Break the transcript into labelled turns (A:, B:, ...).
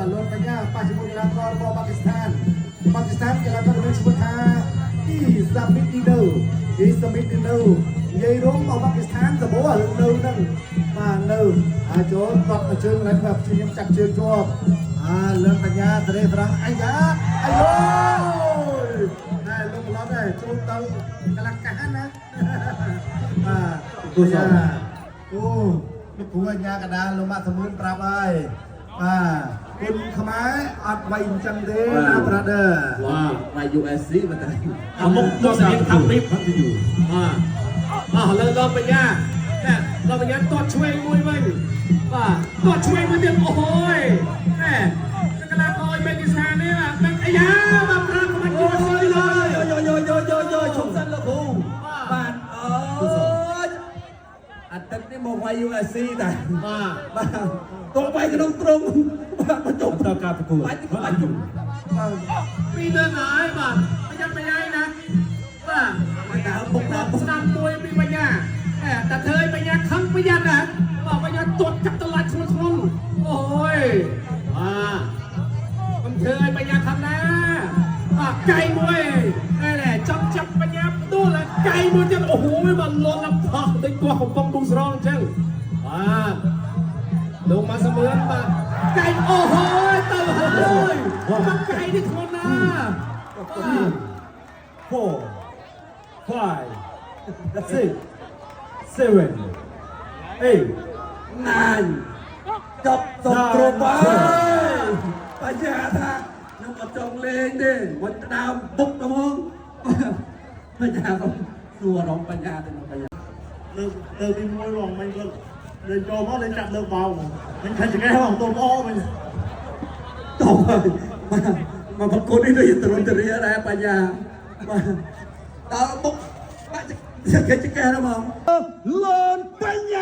A: បាទលោកបញ្ញាបច្ចុប្បន្នកីឡាកររបស់ប៉ាគីស្ថានកីឡាករមានឈ្មោះថាអ៊ីសាមីឌីណូនិយាយរួមរបស់ប៉ាគីស្ថានសម្បូរនៅនឹងបាទនៅអាចចូលគាត់ទៅជើងឡើងបាទព្យាយាមចាក់ជើងជាប់លោកបញ្ញាត្រេះត្រង់អាយ៉ាអាយណែលោកឡត់ដែរចូលទៅកលកាសណាទូសាអូលោកគ្រូអញ្ញាកដាលលោកម៉ាក់សមឿនប្រាប់ហើយគុណខ្មែរអត់វៃអញ្ចឹងទេណា brother
B: វ៉ាវ៉ា USC មកតែ
C: មុខទស្សនិកថារីបហ្នឹងទៅយូរលើលោកបញ្ញាណែលោកបញ្ញាទាត់ឆ្វេងមួយវិញបាទទាត់ឆ្វេងមួយទៀតអូយណែកីឡាករប៉ាគីស្ថាននេះហ្នឹងអាយ៉ាបាទប្រាំមក USC
B: យោឈប់សិនលោកគ្រូបាទអាទិត្យនេះមកវាយ USC តែបាទទោះបីក្នុងក្រុមបាទបញ្ចុះដល់ការប្រកួតបាច់
C: ពីនៅហើយបាទប្រយ័ត្នប្រយែងណាបាទស្ដាប់មួយពីបញ្ញាតែធ្វើឲ្យបញ្ញាខឹងប្រយ័ត្នណាបាទបញ្ញាទាត់កាត់តឡាច់ធ្ងន់អូយមិនធ្វើឲ្យបញ្ញាខឹងណាកៃមួយចាប់បញ្ញាផ្ដួលកៃមួយទៀតអូយបាទលន់ដល់ផោះដូចគោះកំប៉ុងឌូស្រងអញ្ចឹងបាទលោកមកសមឿនបាទកៃអូយទៅហើយមកកៃនេះធ្ងន់ណា
A: 4 5 6 7 8
B: 9ចប់សុំគ្រប់ហើយបញ្ញាថាខ្ញុំអត់ចង់លេងទេមិនដើមបុកទៅហ្មងបញ្ញាក៏សួរអារម្មណ៍បញ្ញាទៅបញ្ញា
A: លើទី1បងមិនគាត់លេងចូលមកលេងចាប់លើបោមិនខាច់ចង្កេះបងតូនល្អវិញ
B: តោះមកប្រកួតនេះដូចត្រង់ទៅរៀដែរបញ្ញាបាទតើបុកបាក់ចង្កេះដល់ហ្មងលូនបញ្ញា